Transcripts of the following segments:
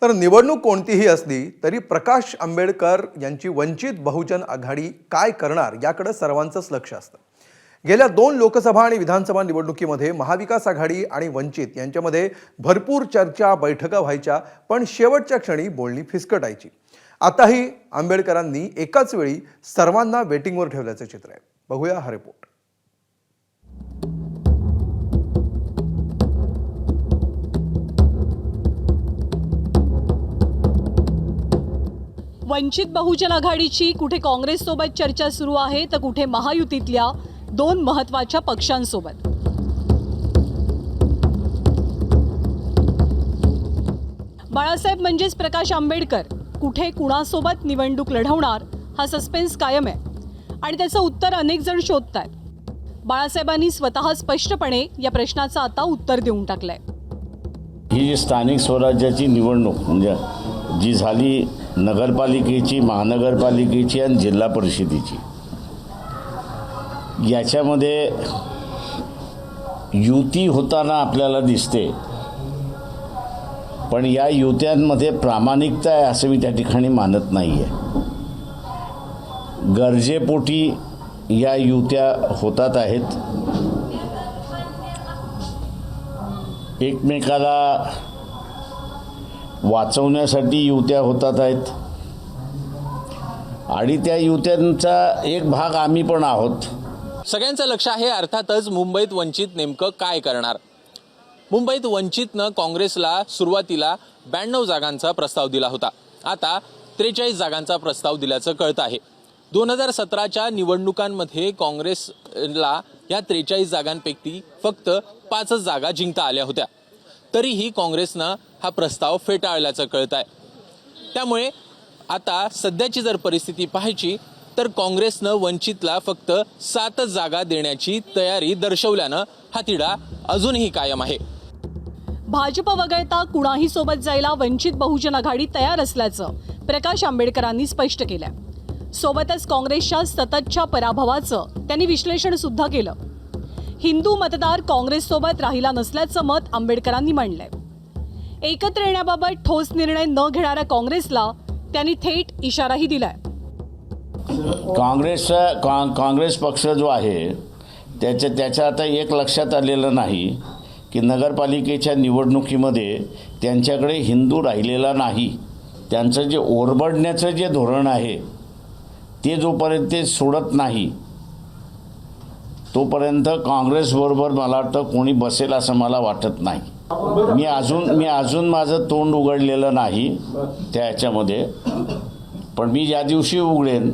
तर निवडणूक कोणतीही असली तरी प्रकाश आंबेडकर यांची वंचित बहुजन आघाडी काय करणार याकडे सर्वांचंच लक्ष असतं। गेल्या 2 लोकसभा आणि विधानसभा निवडणुकीमध्ये महाविकास आघाडी आणि वंचित यांच्यामध्ये भरपूर चर्चा बैठका व्हायच्या, पण शेवटच्या क्षणी बोलणी फिसकटायची। आताही आंबेडकरांनी एकाच वेळी सर्वांना वेटिंगवर ठेवल्याचं चित्र आहे। बघूया हा रिपोर्ट। वंचित बहुजन आघाडीची कुठे काँग्रेस सोबत चर्चा सुरू आहे तर कुठे महायुतीतल्या 2 महत्त्वाच्या पक्षांसोबत। बाळासाहेब म्हणजेच प्रकाश आंबेडकर कुठे कुणासोबत निवडणूक लढवणार हा सस्पेन्स कायम आहे आणि त्याचं उत्तर अनेक जण शोधतात। बाळासाहेबांनी स्वतः स्पष्टपणे या प्रश्नाचं आता उत्तर देऊन टाकलंय। ही जी स्थानिक स्वराज्याची निवडणूक म्हणजे जी झाली नगरपालिकेची, महानगरपालिकेची आणि जिल्हा परिषदेची, याच्यामध्ये युती होताना आपल्याला दिसते, पण या युत्यांमध्ये प्रामाणिकता आहे असं मी त्या ठिकाणी मानत नाही आहे। गरजेपोटी या युत्या होतात आहेत, एकमेकाला वाचवण्यासाठी युत्या होतात आहेत आणि त्या युत्यांचा एक भाग आम्ही पण आहोत। सगळ्यांचं लक्ष आहे अर्थातच मुंबईत वंचित नेमकं काय करणार। मुंबईत वंचितनं काँग्रेसला सुरुवातीला 92 जागांचा प्रस्ताव दिला होता, आता 43 जागांचा प्रस्ताव दिल्याचं कळतं आहे। 2017च्या निवडणुकांमध्ये काँग्रेसला या 43 जागांपैकी फक्त 5 जागा जिंकता आल्या होत्या, तरीही काँग्रेसनं हा प्रस्ताव फेटाळल्याचं कळतं आहे। त्यामुळे आता सध्याची जर परिस्थिती पाहायची तर काँग्रेसनं वंचितला फक्त 7 जागा देण्याची तयारी दर्शवल्यानं हा तिढा अजूनही कायम आहे। भाजप वगळता कुणाही सोबत जायला वंचित बहुजन आघाडी तयार असल्याचं प्रकाश आंबेडकरांनी स्पष्ट केलंय। सोबतच काँग्रेसच्या सततच्या पराभवाचं त्यांनी विश्लेषण सुद्धा केलं। हिंदू मतदार काँग्रेससोबत राहिला नसल्याचं मत आंबेडकरांनी मांडलंय। एकत्र येण्याबाबत ठोस निर्णय न घेणाऱ्या काँग्रेसला त्यांनी थेट इशाराही दिलाय। काँग्रेस पक्ष जो आहे त्याच्या आता एक लक्षात आलेलं नाही की नगरपालिकेच्या निवडणुकीमध्ये त्यांच्याकडे हिंदू राहिलेला नाही। त्यांचं जे ओरबडण्याचं जे धोरण आहे ते जोपर्यंत ते सोडत नाही तोपर्यंत काँग्रेसबरोबर मला वाटतं कोणी बसेल असं मला वाटत नाही। मी अजून माझं तोंड उघडलेलं नाही त्या ह्याच्यामध्ये, पण मी ज्या दिवशी उघडेन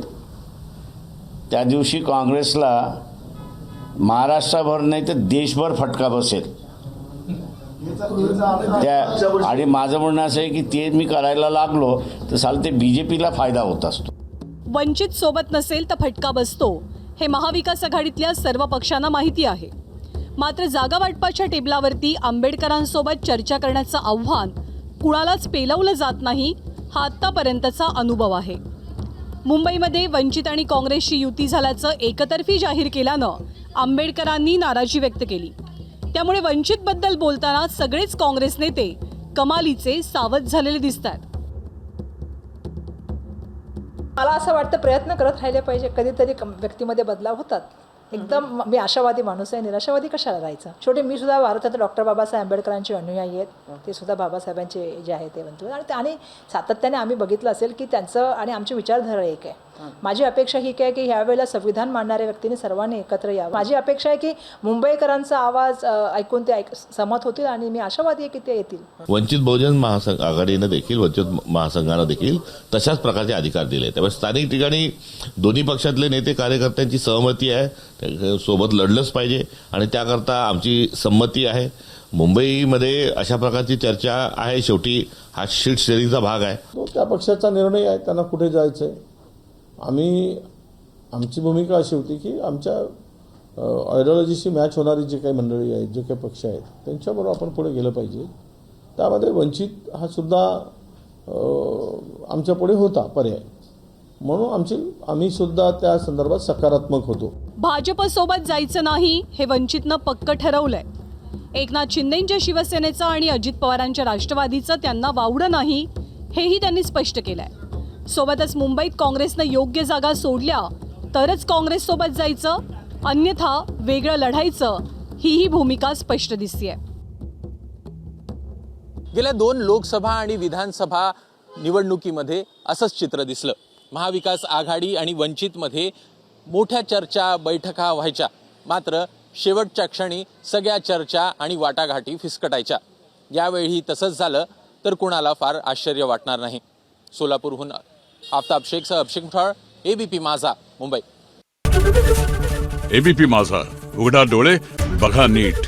त्या दिवशी काँग्रेसला महाराष्ट्रभर नाही तर देशभर फटका बसेल। आणि माझं म्हणणं असं आहे की ते मी करायला लागलो तर साल ते BJPला फायदा होत असतो। वंचित सोबत नसेल तर फटका बसतो हे महाविकास आघाडीतल्या सर्व पक्षांना माहिती आहे। मात्र जागा वाटपाच्या टेबलावरती आंबेडकरांसोबत चर्चा करण्याचं आव्हान कुणालाच पेलवलं जात नाही हा आत्तापर्यंतचा अनुभव आहे। मुंबईमध्ये वंचित आणि काँग्रेसची युती झाल्याचं एकतर्फी जाहीर केल्यानं आंबेडकरांनी नाराजी व्यक्त केली। त्यामुळे वंचितबद्दल बोलताना सगळेच काँग्रेस नेते कमालीचे सावध झालेले दिसतात। मला असं वाटतं प्रयत्न करत राहिले पाहिजे, कधीतरी व्यक्तीमध्ये बदलाव होतात। एकदम मी आशावादी माणूस आहे, निराशावादी कशाला राहायचं। शेवटी मी सुद्धा भारतात डॉक्टर बाबासाहेब आंबेडकरांचे अनुयायी आहेत, ते सुद्धा बाबासाहेबांचे जे आहे ते म्हणतो आणि सातत्याने आम्ही बघितलं असेल की त्यांचं आणि आमची विचारधारा एक आहे। माझी अपेक्षा ही काय की ह्यावेळेला संविधान मांडणाऱ्या व्यक्तीने सर्वांनी एकत्र यावं। माझी अपेक्षा आहे की मुंबईकरांचा आवाज ऐकून ते सहमत होतील आणि मी आशावादी आहे की ते येतील। वंचित बहुजन आघाडीनं देखील, वंचित महासंघानं देखील तशाच प्रकारचे अधिकार दिले। त्यामुळे स्थानिक ठिकाणी दोन्ही पक्षातले नेते कार्यकर्त्यांची सहमती आहे, सोबत लढलंच पाहिजे आणि त्याकरता आमची संमती आहे। मुंबईमध्ये अशा प्रकारची चर्चा आहे, शेवटी हा शीट शेअरिंगचा भाग आहे। तो त्या पक्षाचा निर्णय आहे, त्यांना कुठे जायचं आहे। आमची भूमिका अशी होती की आमच्या आयडिओलॉजीशी मॅच होणारी जे काही मंडळी आहेत, जे काही पक्ष आहेत त्यांच्याबरोबर आपण पुढे गेलं पाहिजे। त्यामध्ये वंचित हा सुद्धा आमच्या पुढे होता पर्याय, म्हणून आम्ही सुद्धा त्या संदर्भात सकारात्मक होतो। भाजपसोबत जायचं नाही हे वंचितनं पक्क ठरवलंय। एकनाथ शिंदेंच्या शिवसेनेचं आणि अजित पवारांच्या राष्ट्रवादीचं त्यांना वावडं नाही हेही त्यांनी स्पष्ट केलंय. सोबतच मुंबईत काँग्रेसनं योग्य जागा सोडल्या तरच काँग्रेससोबत जायचं, अन्यथा वेगळं लढायचं, ही भूमिका स्पष्ट दिसतेय. गेल्या 2 लोकसभा आणि विधानसभा निवडणुकीमध्ये असंच चित्र दिसलं. महाविकास आघाडी आणि वंचितमध्ये मोठ्या चर्चा, बैठका व्हायच्या, मात्र शेवटच्या क्षणी सगळ्या चर्चा आणि वाटाघाटी फिसकटायच्या. यावेळी तसंच झालं तर कुणाला फार आश्चर्य वाटणार नाही. सोलापूरहून आफताब शेखसह अभिषेक मुठाळ, ABP माझा, मुंबई. ABP माझा, उघडा डोळे बघा नीट.